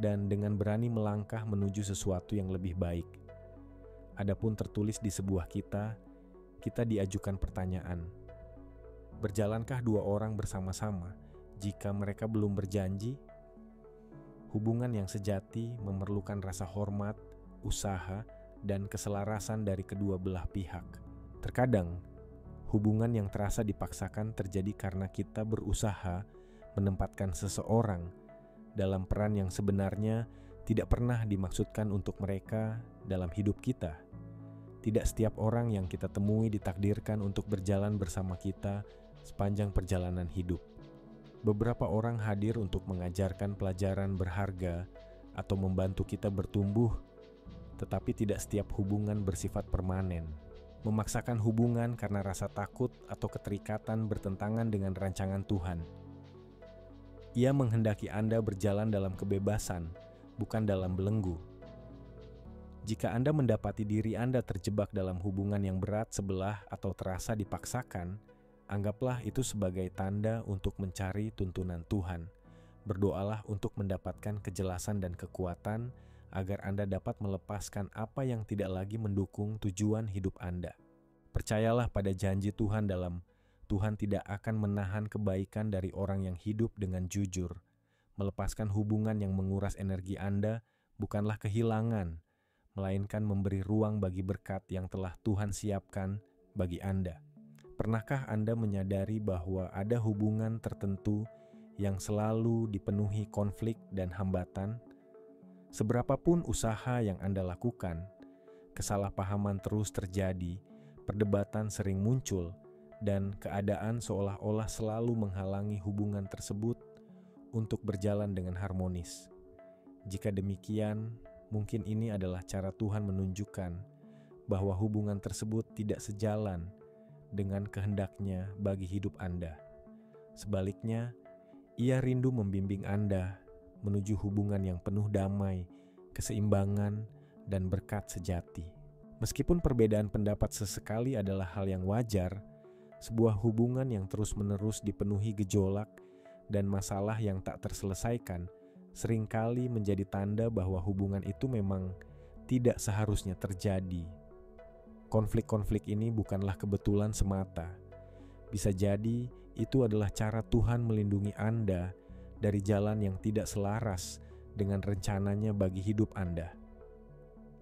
dan dengan berani melangkah menuju sesuatu yang lebih baik. Adapun tertulis di sebuah kita diajukan pertanyaan, berjalankah dua orang bersama-sama jika mereka belum berjanji? Hubungan yang sejati memerlukan rasa hormat, usaha, dan keselarasan dari kedua belah pihak. Terkadang, hubungan yang terasa dipaksakan terjadi karena kita berusaha menempatkan seseorang dalam peran yang sebenarnya tidak pernah dimaksudkan untuk mereka dalam hidup kita. Tidak setiap orang yang kita temui ditakdirkan untuk berjalan bersama kita sepanjang perjalanan hidup. Beberapa orang hadir untuk mengajarkan pelajaran berharga atau membantu kita bertumbuh, tetapi tidak setiap hubungan bersifat permanen. Memaksakan hubungan karena rasa takut atau keterikatan bertentangan dengan rancangan Tuhan. Ia menghendaki Anda berjalan dalam kebebasan, bukan dalam belenggu. Jika Anda mendapati diri Anda terjebak dalam hubungan yang berat sebelah atau terasa dipaksakan, anggaplah itu sebagai tanda untuk mencari tuntunan Tuhan. Berdoalah untuk mendapatkan kejelasan dan kekuatan agar Anda dapat melepaskan apa yang tidak lagi mendukung tujuan hidup Anda. Percayalah pada janji Tuhan dalam Tuhan tidak akan menahan kebaikan dari orang yang hidup dengan jujur. Melepaskan hubungan yang menguras energi Anda bukanlah kehilangan, melainkan memberi ruang bagi berkat yang telah Tuhan siapkan bagi Anda. Pernahkah Anda menyadari bahwa ada hubungan tertentu yang selalu dipenuhi konflik dan hambatan? Seberapapun usaha yang Anda lakukan, kesalahpahaman terus terjadi, perdebatan sering muncul, dan keadaan seolah-olah selalu menghalangi hubungan tersebut untuk berjalan dengan harmonis. Jika demikian, mungkin ini adalah cara Tuhan menunjukkan bahwa hubungan tersebut tidak sejalan dengan kehendaknya bagi hidup Anda. Sebaliknya, Ia rindu membimbing Anda menuju hubungan yang penuh damai, keseimbangan, dan berkat sejati. Meskipun perbedaan pendapat sesekali adalah hal yang wajar, sebuah hubungan yang terus-menerus dipenuhi gejolak dan masalah yang tak terselesaikan seringkali menjadi tanda bahwa hubungan itu memang tidak seharusnya terjadi. Konflik-konflik ini bukanlah kebetulan semata. Bisa jadi itu adalah cara Tuhan melindungi Anda dari jalan yang tidak selaras dengan rencananya bagi hidup Anda.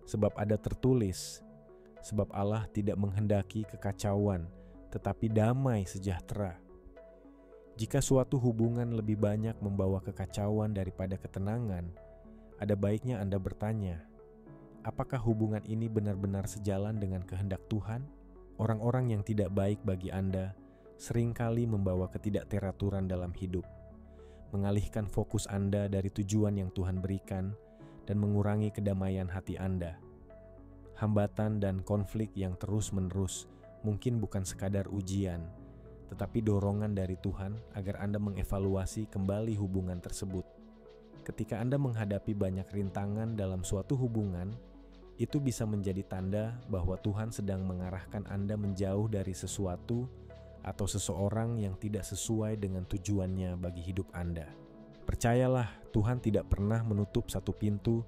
Sebab ada tertulis, sebab Allah tidak menghendaki kekacauan, tetapi damai sejahtera. Jika suatu hubungan lebih banyak membawa kekacauan daripada ketenangan, ada baiknya Anda bertanya, apakah hubungan ini benar-benar sejalan dengan kehendak Tuhan? Orang-orang yang tidak baik bagi Anda seringkali membawa ketidakteraturan dalam hidup, mengalihkan fokus Anda dari tujuan yang Tuhan berikan, dan mengurangi kedamaian hati Anda. Hambatan dan konflik yang terus-menerus mungkin bukan sekadar ujian, tetapi dorongan dari Tuhan agar Anda mengevaluasi kembali hubungan tersebut. Ketika Anda menghadapi banyak rintangan dalam suatu hubungan, itu bisa menjadi tanda bahwa Tuhan sedang mengarahkan Anda menjauh dari sesuatu atau seseorang yang tidak sesuai dengan tujuannya bagi hidup Anda. Percayalah, Tuhan tidak pernah menutup satu pintu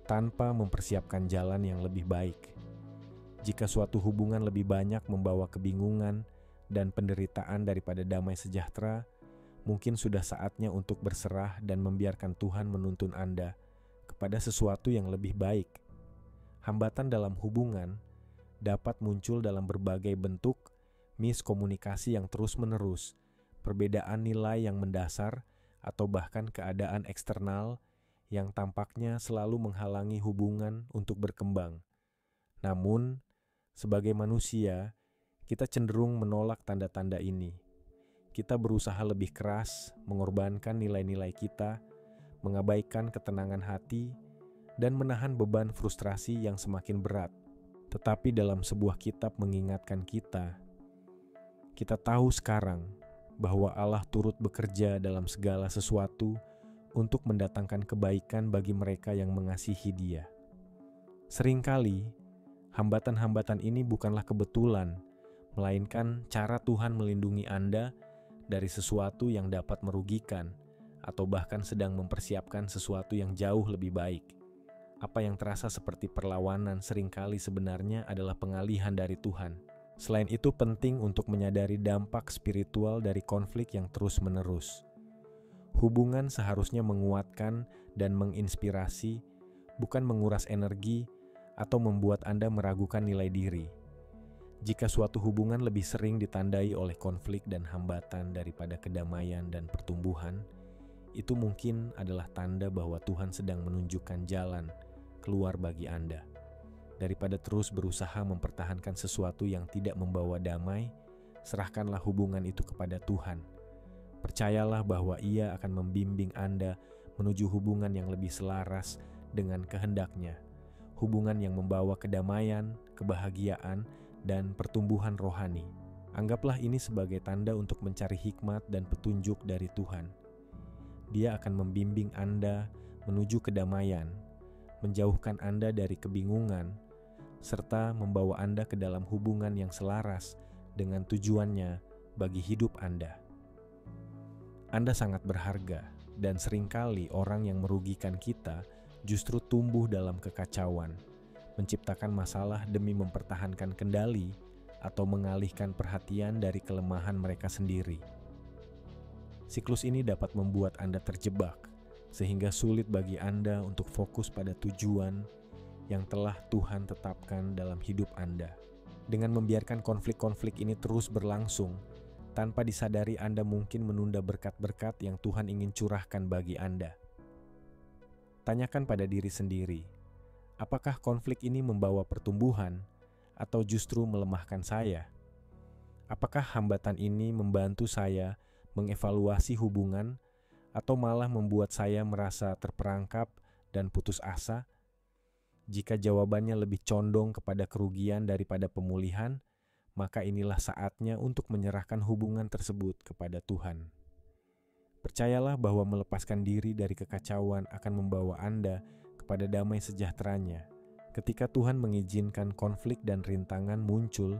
tanpa mempersiapkan jalan yang lebih baik. Jika suatu hubungan lebih banyak membawa kebingungan dan penderitaan daripada damai sejahtera, mungkin sudah saatnya untuk berserah dan membiarkan Tuhan menuntun Anda kepada sesuatu yang lebih baik. Hambatan dalam hubungan dapat muncul dalam berbagai bentuk, miskomunikasi yang terus-menerus, perbedaan nilai yang mendasar, atau bahkan keadaan eksternal yang tampaknya selalu menghalangi hubungan untuk berkembang. Namun, sebagai manusia, kita cenderung menolak tanda-tanda ini. Kita berusaha lebih keras, mengorbankan nilai-nilai kita, mengabaikan ketenangan hati, dan menahan beban frustrasi yang semakin berat. Tetapi dalam sebuah kitab mengingatkan kita tahu sekarang bahwa Allah turut bekerja dalam segala sesuatu untuk mendatangkan kebaikan bagi mereka yang mengasihi Dia. Seringkali, hambatan-hambatan ini bukanlah kebetulan, melainkan cara Tuhan melindungi Anda dari sesuatu yang dapat merugikan atau bahkan sedang mempersiapkan sesuatu yang jauh lebih baik. Apa yang terasa seperti perlawanan seringkali sebenarnya adalah pengalihan dari Tuhan. Selain itu, penting untuk menyadari dampak spiritual dari konflik yang terus-menerus. Hubungan seharusnya menguatkan dan menginspirasi, bukan menguras energi atau membuat Anda meragukan nilai diri. Jika suatu hubungan lebih sering ditandai oleh konflik dan hambatan daripada kedamaian dan pertumbuhan, itu mungkin adalah tanda bahwa Tuhan sedang menunjukkan jalan keluar bagi Anda. Daripada terus berusaha mempertahankan sesuatu yang tidak membawa damai, serahkanlah hubungan itu kepada Tuhan. Percayalah bahwa Ia akan membimbing Anda menuju hubungan yang lebih selaras dengan kehendak-Nya, hubungan yang membawa kedamaian, kebahagiaan, dan pertumbuhan rohani. Anggaplah ini sebagai tanda untuk mencari hikmat dan petunjuk dari Tuhan. Dia akan membimbing Anda menuju kedamaian, menjauhkan Anda dari kebingungan, serta membawa Anda ke dalam hubungan yang selaras dengan tujuannya bagi hidup Anda. Anda sangat berharga, dan seringkali orang yang merugikan kita justru tumbuh dalam kekacauan, menciptakan masalah demi mempertahankan kendali atau mengalihkan perhatian dari kelemahan mereka sendiri. Siklus ini dapat membuat Anda terjebak, sehingga sulit bagi Anda untuk fokus pada tujuan yang telah Tuhan tetapkan dalam hidup Anda. Dengan membiarkan konflik-konflik ini terus berlangsung, tanpa disadari Anda mungkin menunda berkat-berkat yang Tuhan ingin curahkan bagi Anda. Tanyakan pada diri sendiri, apakah konflik ini membawa pertumbuhan atau justru melemahkan saya? Apakah hambatan ini membantu saya mengevaluasi hubungan atau malah membuat saya merasa terperangkap dan putus asa? Jika jawabannya lebih condong kepada kerugian daripada pemulihan, maka inilah saatnya untuk menyerahkan hubungan tersebut kepada Tuhan. Percayalah bahwa melepaskan diri dari kekacauan akan membawa Anda kepada damai sejahteranya. Ketika Tuhan mengizinkan konflik dan rintangan muncul,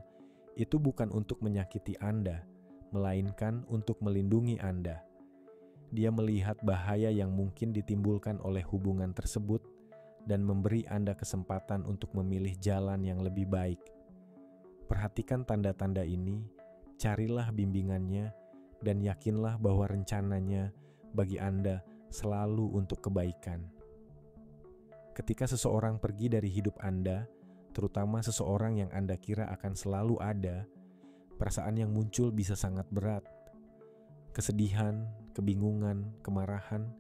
itu bukan untuk menyakiti Anda, melainkan untuk melindungi Anda. Dia melihat bahaya yang mungkin ditimbulkan oleh hubungan tersebut dan memberi Anda kesempatan untuk memilih jalan yang lebih baik. Perhatikan tanda-tanda ini, carilah bimbingannya, dan yakinlah bahwa rencananya bagi Anda selalu untuk kebaikan. Ketika seseorang pergi dari hidup Anda, terutama seseorang yang Anda kira akan selalu ada, perasaan yang muncul bisa sangat berat. Kesedihan, kebingungan, kemarahan,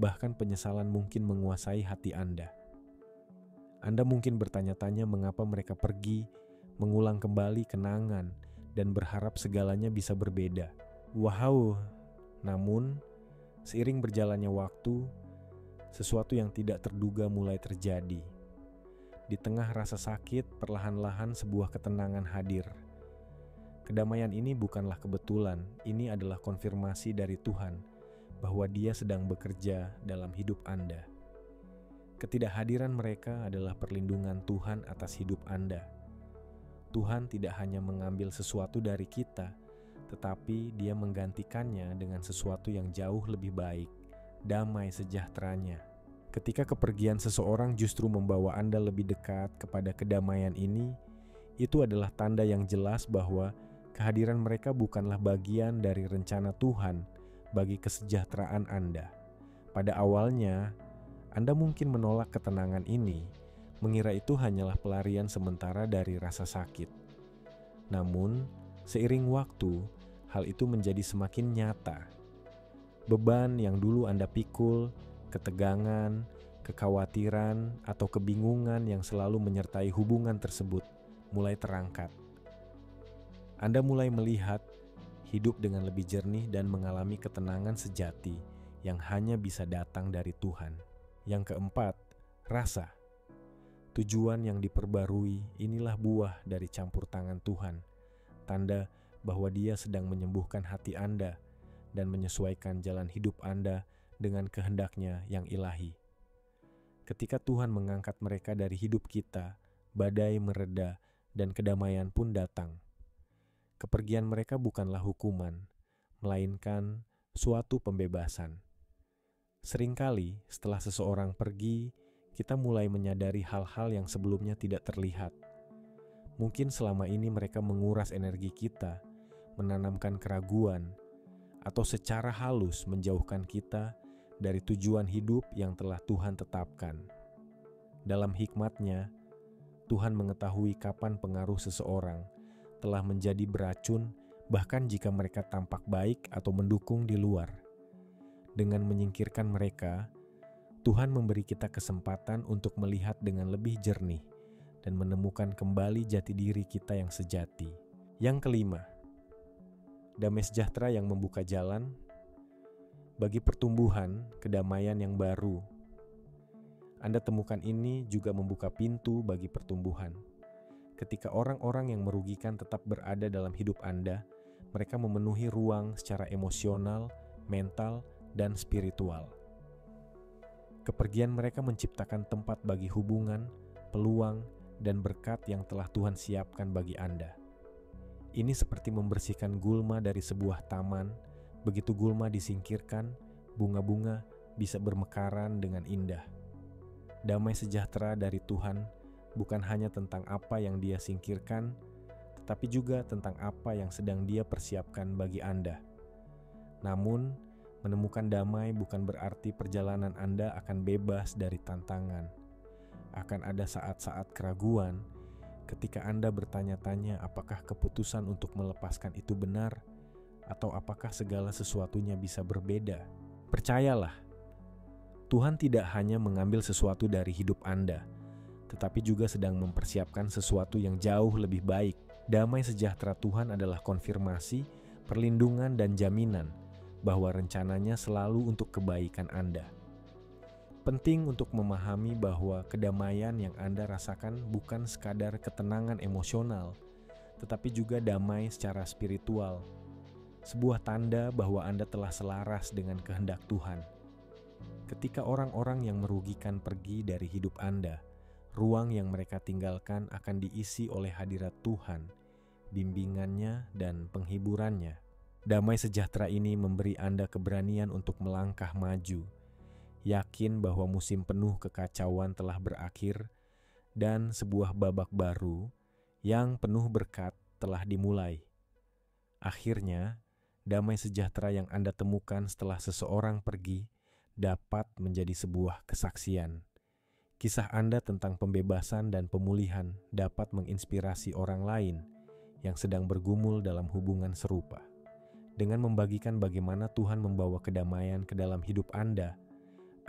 bahkan penyesalan mungkin menguasai hati Anda. Anda mungkin bertanya-tanya mengapa mereka pergi, mengulang kembali kenangan, dan berharap segalanya bisa berbeda. Wow, namun seiring berjalannya waktu, sesuatu yang tidak terduga mulai terjadi. Di tengah rasa sakit, perlahan-lahan sebuah ketenangan hadir. Kedamaian ini bukanlah kebetulan, ini adalah konfirmasi dari Tuhan bahwa Dia sedang bekerja dalam hidup Anda. Ketidakhadiran mereka adalah perlindungan Tuhan atas hidup Anda. Tuhan tidak hanya mengambil sesuatu dari kita, tetapi Dia menggantikannya dengan sesuatu yang jauh lebih baik, damai sejahteranya. Ketika kepergian seseorang justru membawa Anda lebih dekat kepada kedamaian ini, itu adalah tanda yang jelas bahwa kehadiran mereka bukanlah bagian dari rencana Tuhan bagi kesejahteraan Anda. Pada awalnya, Anda mungkin menolak ketenangan ini, mengira itu hanyalah pelarian sementara dari rasa sakit. Namun, seiring waktu, hal itu menjadi semakin nyata. Beban yang dulu Anda pikul, ketegangan, kekhawatiran, atau kebingungan yang selalu menyertai hubungan tersebut mulai terangkat. Anda mulai melihat hidup dengan lebih jernih dan mengalami ketenangan sejati yang hanya bisa datang dari Tuhan. Yang keempat, rasa. Tujuan yang diperbarui, inilah buah dari campur tangan Tuhan. Tanda bahwa Dia sedang menyembuhkan hati Anda dan menyesuaikan jalan hidup Anda dengan kehendak-Nya yang ilahi. Ketika Tuhan mengangkat mereka dari hidup kita, badai mereda dan kedamaian pun datang. Kepergian mereka bukanlah hukuman, melainkan suatu pembebasan. Seringkali setelah seseorang pergi, kita mulai menyadari hal-hal yang sebelumnya tidak terlihat. Mungkin selama ini mereka menguras energi kita, menanamkan keraguan, atau secara halus menjauhkan kita dari tujuan hidup yang telah Tuhan tetapkan. Dalam hikmat-Nya, Tuhan mengetahui kapan pengaruh seseorang telah menjadi beracun, bahkan jika mereka tampak baik atau mendukung di luar. Dengan menyingkirkan mereka, Tuhan memberi kita kesempatan untuk melihat dengan lebih jernih dan menemukan kembali jati diri kita yang sejati. Yang kelima, damai sejahtera yang membuka jalan bagi pertumbuhan kedamaian yang baru. Anda temukan ini juga membuka pintu bagi pertumbuhan. Ketika orang-orang yang merugikan tetap berada dalam hidup Anda, mereka memenuhi ruang secara emosional, mental, dan spiritual. Kepergian mereka menciptakan tempat bagi hubungan, peluang, dan berkat yang telah Tuhan siapkan bagi Anda. Ini seperti membersihkan gulma dari sebuah taman. Begitu gulma disingkirkan, bunga-bunga bisa bermekaran dengan indah. Damai sejahtera dari Tuhan bukan hanya tentang apa yang Dia singkirkan, tetapi juga tentang apa yang sedang Dia persiapkan bagi Anda. Namun, menemukan damai bukan berarti perjalanan Anda akan bebas dari tantangan. Akan ada saat-saat keraguan ketika Anda bertanya-tanya apakah keputusan untuk melepaskan itu benar, atau apakah segala sesuatunya bisa berbeda. Percayalah, Tuhan tidak hanya mengambil sesuatu dari hidup Anda, tetapi juga sedang mempersiapkan sesuatu yang jauh lebih baik. Damai sejahtera Tuhan adalah konfirmasi, perlindungan, dan jaminan bahwa rencananya selalu untuk kebaikan Anda. Penting untuk memahami bahwa kedamaian yang Anda rasakan bukan sekadar ketenangan emosional, tetapi juga damai secara spiritual. Sebuah tanda bahwa Anda telah selaras dengan kehendak Tuhan. Ketika orang-orang yang merugikan pergi dari hidup Anda, ruang yang mereka tinggalkan akan diisi oleh hadirat Tuhan, bimbingannya, dan penghiburannya. Damai sejahtera ini memberi Anda keberanian untuk melangkah maju, yakin bahwa musim penuh kekacauan telah berakhir dan sebuah babak baru yang penuh berkat telah dimulai. Akhirnya, damai sejahtera yang Anda temukan setelah seseorang pergi dapat menjadi sebuah kesaksian. Kisah Anda tentang pembebasan dan pemulihan dapat menginspirasi orang lain yang sedang bergumul dalam hubungan serupa. Dengan membagikan bagaimana Tuhan membawa kedamaian ke dalam hidup Anda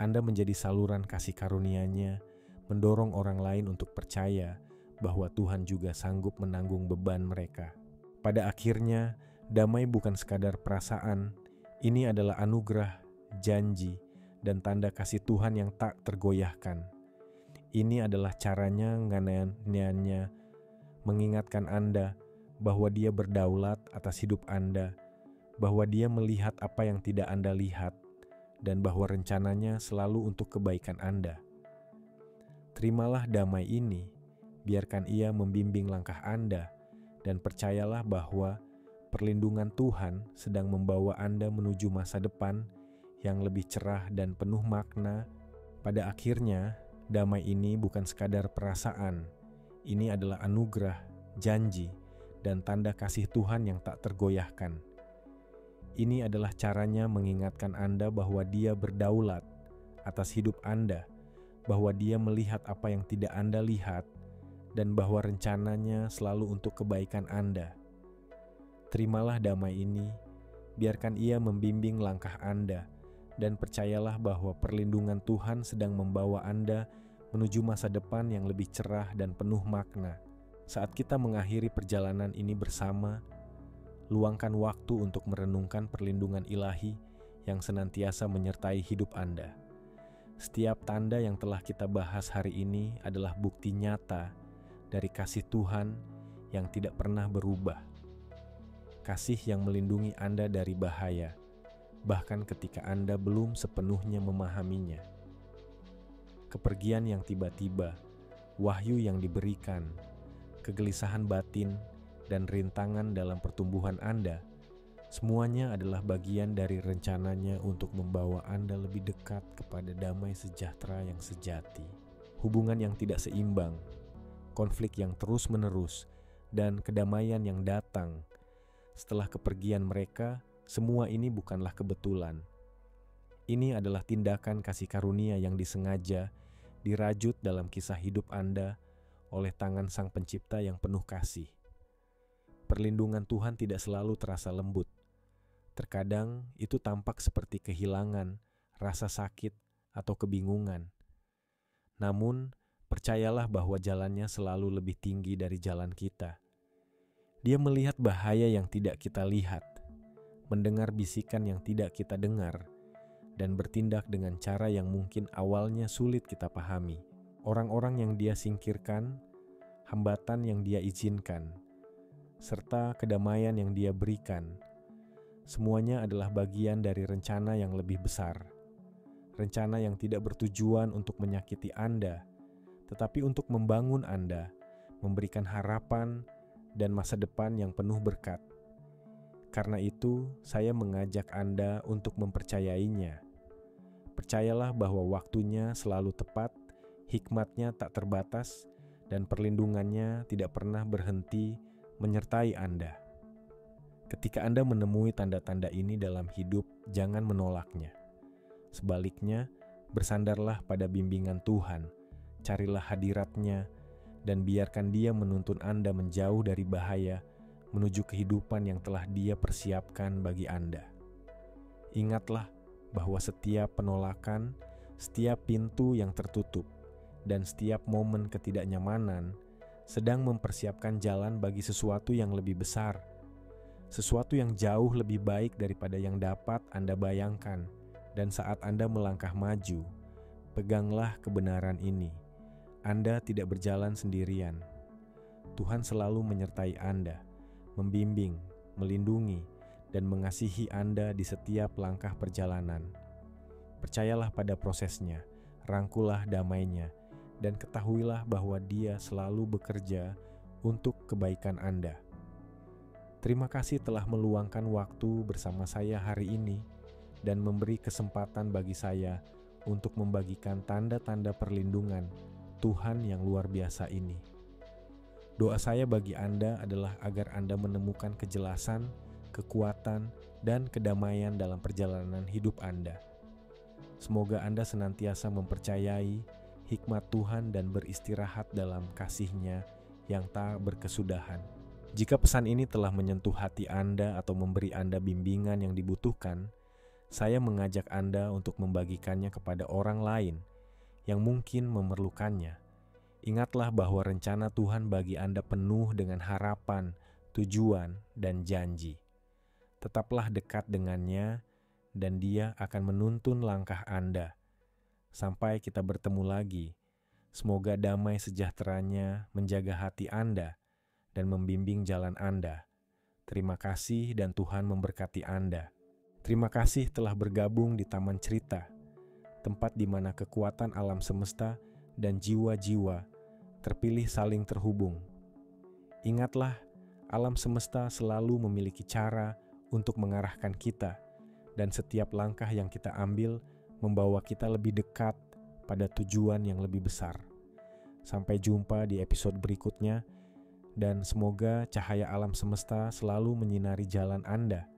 menjadi saluran kasih karunia-Nya, mendorong orang lain untuk percaya bahwa Tuhan juga sanggup menanggung beban mereka. Pada akhirnya, damai bukan sekadar perasaan, ini adalah anugerah, janji, dan tanda kasih Tuhan yang tak tergoyahkan. Ini adalah caranya ngananya mengingatkan Anda bahwa Dia berdaulat atas hidup Anda, bahwa Dia melihat apa yang tidak Anda lihat, dan bahwa rencananya selalu untuk kebaikan Anda. Terimalah damai ini, biarkan Ia membimbing langkah Anda, dan percayalah bahwa perlindungan Tuhan sedang membawa Anda menuju masa depan yang lebih cerah dan penuh makna. Pada akhirnya, damai ini bukan sekadar perasaan. Ini adalah anugerah, janji, dan tanda kasih Tuhan yang tak tergoyahkan. Ini adalah caranya mengingatkan Anda bahwa Dia berdaulat atas hidup Anda, bahwa Dia melihat apa yang tidak Anda lihat, dan bahwa rencananya selalu untuk kebaikan Anda. Terimalah damai ini, biarkan Ia membimbing langkah Anda, dan percayalah bahwa perlindungan Tuhan sedang membawa Anda menuju masa depan yang lebih cerah dan penuh makna. Saat kita mengakhiri perjalanan ini bersama, luangkan waktu untuk merenungkan perlindungan ilahi yang senantiasa menyertai hidup Anda. Setiap tanda yang telah kita bahas hari ini adalah bukti nyata dari kasih Tuhan yang tidak pernah berubah. Kasih yang melindungi Anda dari bahaya, bahkan ketika Anda belum sepenuhnya memahaminya. Kepergian yang tiba-tiba, wahyu yang diberikan, kegelisahan batin, dan rintangan dalam pertumbuhan Anda, semuanya adalah bagian dari rencananya untuk membawa Anda lebih dekat kepada damai sejahtera yang sejati. Hubungan yang tidak seimbang, konflik yang terus-menerus, dan kedamaian yang datang setelah kepergian mereka, semua ini bukanlah kebetulan. Ini adalah tindakan kasih karunia yang disengaja dirajut dalam kisah hidup Anda oleh tangan Sang Pencipta yang penuh kasih. Perlindungan Tuhan tidak selalu terasa lembut. Terkadang itu tampak seperti kehilangan, rasa sakit, atau kebingungan. Namun, Percayalah bahwa jalannya selalu lebih tinggi dari jalan kita. Dia melihat bahaya yang tidak kita lihat, mendengar bisikan yang tidak kita dengar, dan bertindak dengan cara yang mungkin awalnya sulit kita pahami. Orang-orang yang dia singkirkan, hambatan yang dia izinkan, serta kedamaian yang dia berikan, semuanya adalah bagian dari rencana yang lebih besar. Rencana yang tidak bertujuan untuk menyakiti Anda, tetapi untuk membangun Anda, memberikan harapan dan masa depan yang penuh berkat. Karena itu, saya mengajak Anda untuk mempercayainya. Percayalah bahwa waktunya selalu tepat, hikmatnya tak terbatas, dan perlindungannya tidak pernah berhenti menyertai Anda. Ketika Anda menemui tanda-tanda ini dalam hidup, jangan menolaknya. Sebaliknya, bersandarlah pada bimbingan Tuhan, carilah hadiratnya, dan biarkan Dia menuntun Anda menjauh dari bahaya menuju kehidupan yang telah Dia persiapkan bagi Anda. Ingatlah bahwa setiap penolakan, setiap pintu yang tertutup, dan setiap momen ketidaknyamanan sedang mempersiapkan jalan bagi sesuatu yang lebih besar, sesuatu yang jauh lebih baik daripada yang dapat Anda bayangkan. Dan saat Anda melangkah maju, peganglah kebenaran ini. Anda tidak berjalan sendirian. Tuhan selalu menyertai Anda, membimbing, melindungi, dan mengasihi Anda di setiap langkah perjalanan. Percayalah pada prosesnya, rangkulah damainya, dan ketahuilah bahwa Dia selalu bekerja untuk kebaikan Anda. Terima kasih telah meluangkan waktu bersama saya hari ini dan memberi kesempatan bagi saya untuk membagikan tanda-tanda perlindungan Tuhan yang luar biasa ini. Doa saya bagi Anda adalah agar Anda menemukan kejelasan, kekuatan, dan kedamaian dalam perjalanan hidup Anda. Semoga Anda senantiasa mempercayai hikmat Tuhan dan beristirahat dalam kasih-Nya yang tak berkesudahan. Jika pesan ini telah menyentuh hati Anda atau memberi Anda bimbingan yang dibutuhkan, saya mengajak Anda untuk membagikannya kepada orang lain yang mungkin memerlukannya. Ingatlah bahwa rencana Tuhan bagi Anda penuh dengan harapan, tujuan, dan janji. Tetaplah dekat dengannya, dan Dia akan menuntun langkah Anda. Sampai kita bertemu lagi, semoga damai sejahteranya menjaga hati Anda dan membimbing jalan Anda. Terima kasih dan Tuhan memberkati Anda. Terima kasih telah bergabung di Taman Cerita, tempat di mana kekuatan alam semesta dan jiwa-jiwa terpilih saling terhubung. Ingatlah, alam semesta selalu memiliki cara untuk mengarahkan kita, dan setiap langkah yang kita ambil membawa kita lebih dekat pada tujuan yang lebih besar. Sampai jumpa di episode berikutnya, dan semoga cahaya alam semesta selalu menyinari jalan Anda